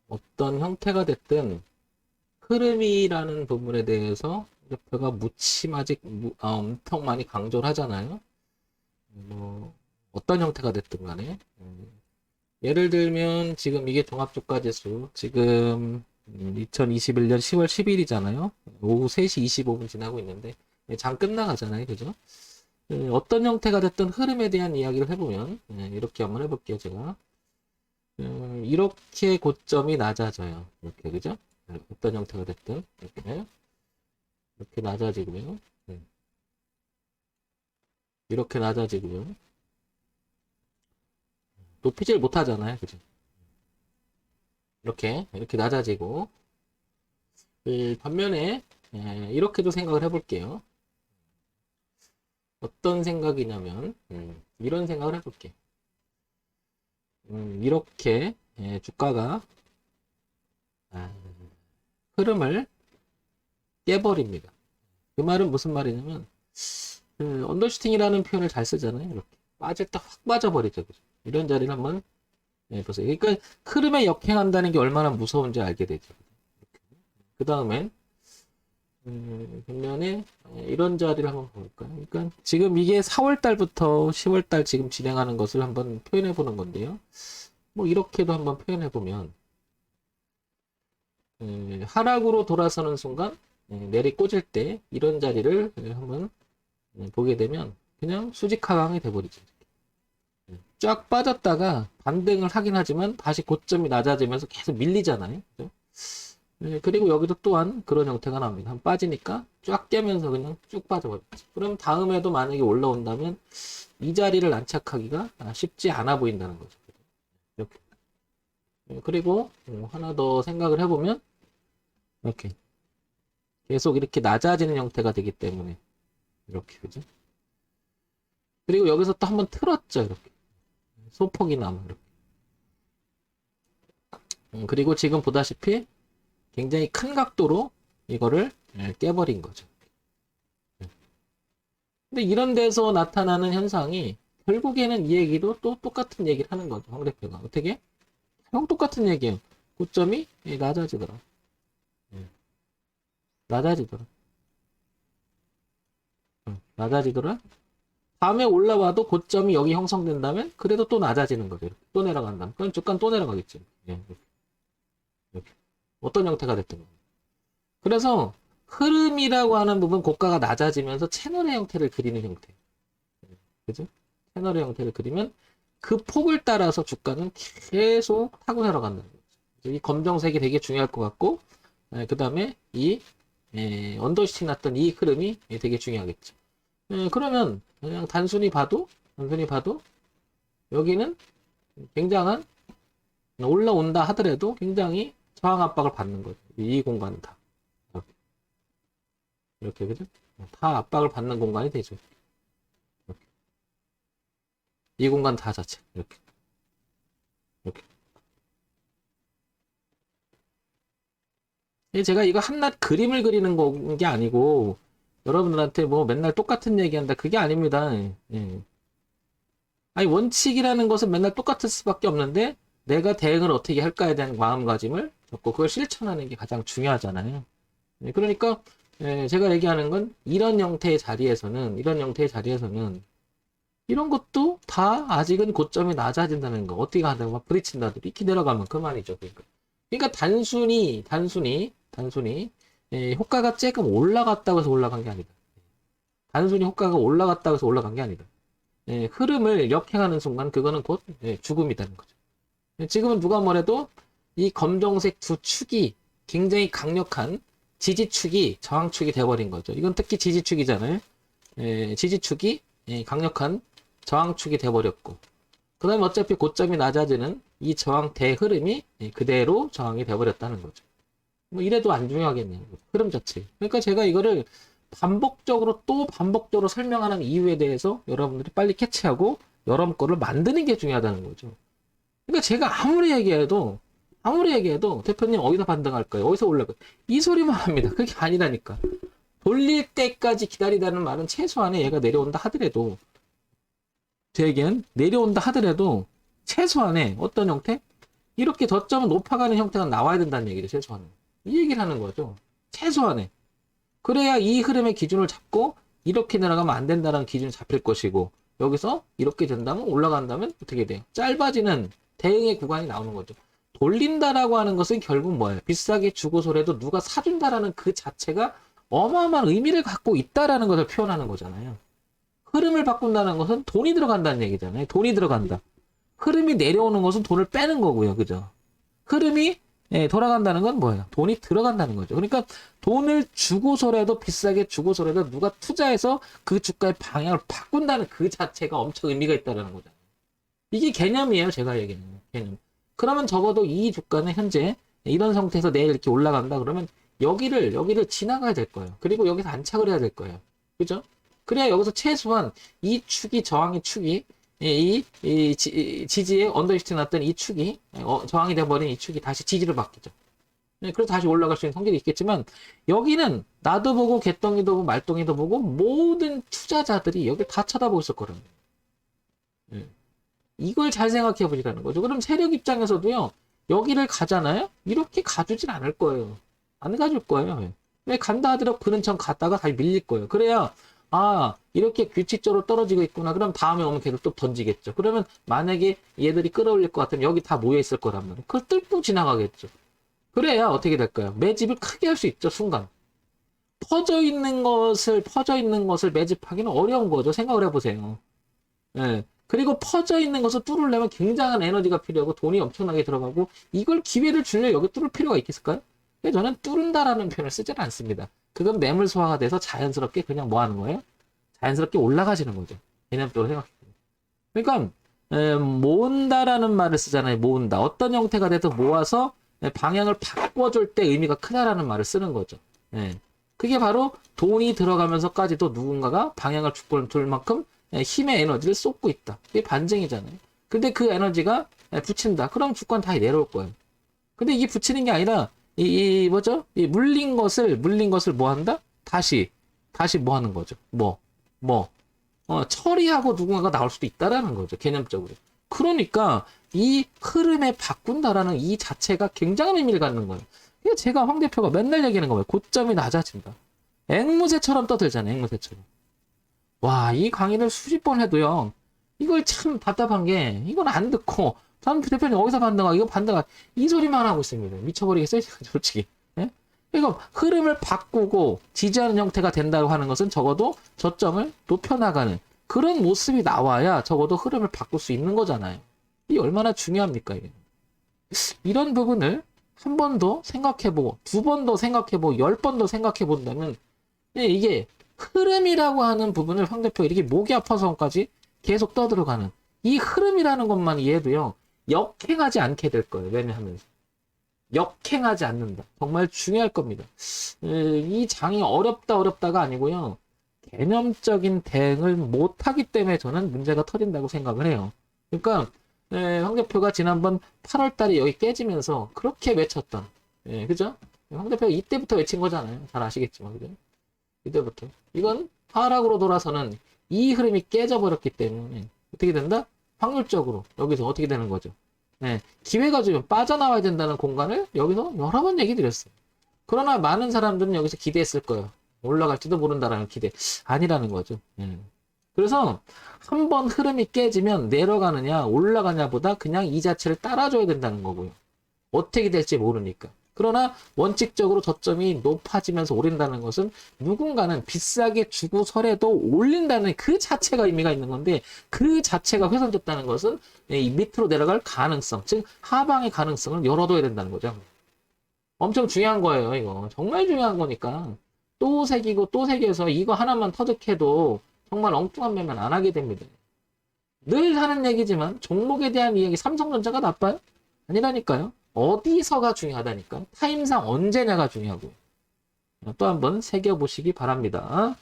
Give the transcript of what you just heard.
어떤 형태가 됐든 흐름이라는 부분에 대해서 대표가 엄청 많이 강조를 하잖아요. 뭐 어떤 형태가 됐든 간에 예를 들면 지금 이게 종합주가지수 지금 2021년 10월 10일이잖아요. 오후 3시 25분 지나고 있는데 장 끝나가잖아요. 그죠? 어떤 형태가 됐든 흐름에 대한 이야기를 해보면 이렇게 한번 해볼게요. 제가 이렇게 고점이 낮아져요. 이렇게 그죠? 어떤 형태가 됐든 이렇게 낮아지고요. 이렇게 낮아지고요. 높이질 못하잖아요. 그죠? 이렇게 낮아지고 반면에 이렇게도 생각을 해볼게요. 어떤 생각이냐면 이런 생각을 해볼게. 이렇게 주가가 흐름을 깨버립니다. 그 말은 무슨 말이냐면 언더슈팅이라는 표현을 잘 쓰잖아요. 이렇게 빠질 때 확 빠져버리죠. 그죠? 이런 자리를 한번 보세요. 그러니까 흐름에 역행한다는 게 얼마나 무서운지 알게 되죠. 그 다음엔 반면에 이런 자리를 한번 볼까요? 그러니까 지금 이게 4월 달부터 10월 달 지금 진행하는 것을 한번 표현해 보는 건데요. 뭐 이렇게도 한번 표현해 보면 하락으로 돌아서는 순간 내리 꽂을 때 이런 자리를 한번 보게 되면 그냥 수직 하강이 돼버리죠. 쫙 빠졌다가 반등을 하긴 하지만 다시 고점이 낮아지면서 계속 밀리잖아요. 그죠? 그리고 여기도 또한 그런 형태가 나옵니다. 한 빠지니까 쫙 깨면서 그냥 쭉 빠져버리죠. 그럼 다음에도 만약에 올라온다면 이 자리를 안착하기가 쉽지 않아 보인다는 거죠. 이렇게. 그리고 하나 더 생각을 해보면 이렇게 계속 이렇게 낮아지는 형태가 되기 때문에 이렇게 그죠? 그리고 여기서 또 한번 틀었죠. 이렇게 소폭이 나면 이렇게. 그리고 지금 보다시피 굉장히 큰 각도로 이거를 깨버린 거죠. 근데 이런 데서 나타나는 현상이 결국에는 이 얘기도 또 똑같은 얘기를 하는 거죠. 황 대표가. 어떻게? 형 똑같은 얘기예요. 고점이 낮아지더라. 낮아지더라. 낮아지더라. 다음에 올라와도 고점이 여기 형성된다면 그래도 또 낮아지는 거죠. 이렇게. 또 내려간다면. 그럼 주가는 또 내려가겠지. 이렇게. 이렇게. 어떤 형태가 됐든. 그래서 흐름이라고 하는 부분 고가가 낮아지면서 채널의 형태를 그리는 형태. 그죠? 채널의 형태를 그리면 그 폭을 따라서 주가는 계속 타고 내려간다는 거죠. 이 검정색이 되게 중요할 것 같고, 그 다음에 이 언더슈팅 났던 이 흐름이 되게 중요하겠죠. 그러면 그냥 단순히 봐도 여기는 굉장한 올라온다 하더라도 굉장히 저항 압박을 받는 거죠. 이 공간은 다. 이렇게 그죠? 다 압박을 받는 공간이 되죠. 이렇게. 이 공간 다 자체 이렇게 이렇게. 제가 이거 한낱 그림을 그리는 게 아니고 여러분들한테 뭐 맨날 똑같은 얘기한다 그게 아닙니다. 예. 아니 원칙이라는 것은 맨날 똑같을 수밖에 없는데 내가 대응을 어떻게 할까에 대한 마음가짐을 잡고 그걸 실천하는 게 가장 중요하잖아요. 그러니까 제가 얘기하는 건 이런 형태의 자리에서는 이런 것도 다 아직은 고점이 낮아진다는 거. 어떻게 하다가 막 부딪힌다도 이렇게 내려가면 그만이죠. 그러니까 단순히 효과가 조금 올라갔다고 해서 올라간 게 아니다. 단순히 효과가 올라갔다고 해서 올라간 게 아니다. 흐름을 역행하는 순간 그거는 곧 죽음이라는 거죠. 지금은 누가 뭐래도 이 검정색 두 축이 굉장히 강력한 지지축이 저항축이 돼버린 거죠. 이건 특히 지지축이잖아요. 지지축이 강력한 저항축이 돼버렸고 그 다음에 어차피 고점이 낮아지는 이 저항 대흐름이 그대로 저항이 돼버렸다는 거죠. 뭐 이래도 안 중요하겠네요. 흐름 자체. 그러니까 제가 이거를 반복적으로 설명하는 이유에 대해서 여러분들이 빨리 캐치하고 여러분 거를 만드는 게 중요하다는 거죠. 그러니까 제가 아무리 얘기해도 대표님 어디서 반등할까요? 어디서 올라갈까요? 이 소리만 합니다. 그게 아니라니까. 돌릴 때까지 기다리다는 말은 최소한의 얘가 내려온다 하더라도 저에겐 내려온다 하더라도 최소한의 어떤 형태? 이렇게 저점은 높아가는 형태가 나와야 된다는 얘기죠, 최소한은. 이 얘기를 하는 거죠. 최소한에. 그래야 이 흐름의 기준을 잡고 이렇게 내려가면 안 된다는 기준이 잡힐 것이고, 여기서 이렇게 된다면 올라간다면 어떻게 돼요? 짧아지는 대응의 구간이 나오는 거죠. 돌린다라고 하는 것은 결국 뭐예요? 비싸게 주고서라도 누가 사준다라는 그 자체가 어마어마한 의미를 갖고 있다라는 것을 표현하는 거잖아요. 흐름을 바꾼다는 것은 돈이 들어간다는 얘기잖아요. 돈이 들어간다. 흐름이 내려오는 것은 돈을 빼는 거고요. 그죠? 흐름이 돌아간다는 건 뭐예요? 돈이 들어간다는 거죠. 그러니까 돈을 주고서라도 비싸게 주고서라도 누가 투자해서 그 주가의 방향을 바꾼다는 그 자체가 엄청 의미가 있다는 거잖아요. 이게 개념이에요. 제가 얘기하는 개념. 그러면 적어도 이 주가는 현재 이런 상태에서 내일 이렇게 올라간다 그러면 여기를 지나가야 될 거예요. 그리고 여기서 안착을 해야 될 거예요. 그죠? 그래야 여기서 최소한 이 축이 저항의 축이 지지에 언더시프트 났던 이 축이 저항이 돼버린 이 축이 다시 지지를 바뀌죠. 그래서 다시 올라갈 수 있는 성질이 있겠지만 여기는 나도 보고 개똥이도 보고 말똥이도 보고 모든 투자자들이 여기 다 쳐다보고 있을 거라는 거예요. 이걸 잘 생각해 보시라는 거죠. 그럼 세력 입장에서도요. 여기를 가잖아요. 이렇게 가주진 않을 거예요. 안 가줄 거예요. 왜 간다 하더라도 그는 전 갔다가 다시 밀릴 거예요. 그래야 이렇게 규칙적으로 떨어지고 있구나. 그럼 다음에 오면 걔를 또 던지겠죠. 그러면 만약에 얘들이 끌어올릴 것 같으면 여기 다 모여 있을 거란 말이에요. 그걸 뚫고 지나가겠죠. 그래야 어떻게 될까요? 매집을 크게 할 수 있죠. 순간. 퍼져 있는 것을 매집하기는 어려운 거죠. 생각을 해보세요. 예. 그리고 퍼져 있는 것을 뚫으려면 굉장한 에너지가 필요하고 돈이 엄청나게 들어가고 이걸 기회를 주려 여기 뚫을 필요가 있겠을까요? 저는 뚫는다라는 표현을 쓰지는 않습니다. 그건 매물 소화가 돼서 자연스럽게 그냥 뭐 하는 거예요? 자연스럽게 올라가시는 거죠. 개념적으로 생각해보면. 그러니까 모은다라는 말을 쓰잖아요. 모은다. 어떤 형태가 돼도 모아서 방향을 바꿔줄 때 의미가 크다라는 말을 쓰는 거죠. 그게 바로 돈이 들어가면서까지도 누군가가 방향을 줄 만큼 힘의 에너지를 쏟고 있다. 그게 반증이잖아요. 근데 그 에너지가 붙인다. 그럼 주가는 다 내려올 거예요. 근데 이게 붙이는 게 아니라 뭐죠? 물린 것을 뭐 한다? 다시 뭐 하는 거죠? 처리하고 누군가가 나올 수도 있다라는 거죠. 개념적으로. 그러니까 이 흐름에 바꾼다라는 이 자체가 굉장한 의미를 갖는 거예요. 제가 황 대표가 맨날 얘기하는 거예요. 고점이 낮아진다. 앵무새처럼 떠들잖아요. 앵무새처럼. 와, 이 강의를 수십 번 해도요. 이걸 참 답답한 게 이건 안 듣고 다음 대표님 어디서 반등하 이거 반등하 이 소리만 하고 있습니다. 미쳐버리겠어요. 솔직히. 예? 그러니까 흐름을 바꾸고 지지하는 형태가 된다고 하는 것은 적어도 저점을 높여나가는 그런 모습이 나와야 적어도 흐름을 바꿀 수 있는 거잖아요. 이게 얼마나 중요합니까? 이게. 이런 부분을 한 번 더 생각해보고 두 번 더 생각해보고 10번 더 생각해본다면 이게 흐름이라고 하는 부분을 황 대표가 이렇게 목이 아파서까지 계속 떠들어가는 이 흐름이라는 것만 이해도요. 역행하지 않게 될 거예요. 왜냐하면 역행하지 않는다. 정말 중요할 겁니다. 이 장이 어렵다가 아니고요. 개념적인 대응을 못하기 때문에 저는 문제가 터진다고 생각을 해요. 그러니까 황 대표가 지난번 8월 달에 여기 깨지면서 그렇게 외쳤던 그죠? 황 대표가 이때부터 외친 거잖아요. 잘 아시겠지만 그죠? 이때부터 이건 하락으로 돌아서는 이 흐름이 깨져버렸기 때문에 어떻게 된다? 확률적으로 여기서 어떻게 되는 거죠? 기회가 주면 빠져나와야 된다는 공간을 여기서 여러 번 얘기 드렸어요. 그러나 많은 사람들은 여기서 기대했을 거예요. 올라갈지도 모른다라는 기대. 아니라는 거죠. 그래서 한번 흐름이 깨지면 내려가느냐 올라가냐 보다 그냥 이 자체를 따라줘야 된다는 거고요. 어떻게 될지 모르니까. 그러나 원칙적으로 저점이 높아지면서 오른다는 것은 누군가는 비싸게 주고서라도 올린다는 그 자체가 의미가 있는 건데 그 자체가 훼손됐다는 것은 이 밑으로 내려갈 가능성, 즉 하방의 가능성을 열어둬야 된다는 거죠. 엄청 중요한 거예요. 이거 정말 중요한 거니까 또 새기고 또 새겨서 이거 하나만 터득해도 정말 엉뚱한 매매는 안 하게 됩니다. 늘 하는 얘기지만 종목에 대한 이야기 삼성전자가 나빠요? 아니라니까요. 어디서가 중요하다니까. 타임상 언제냐가 중요하고. 또 한번 새겨보시기 바랍니다.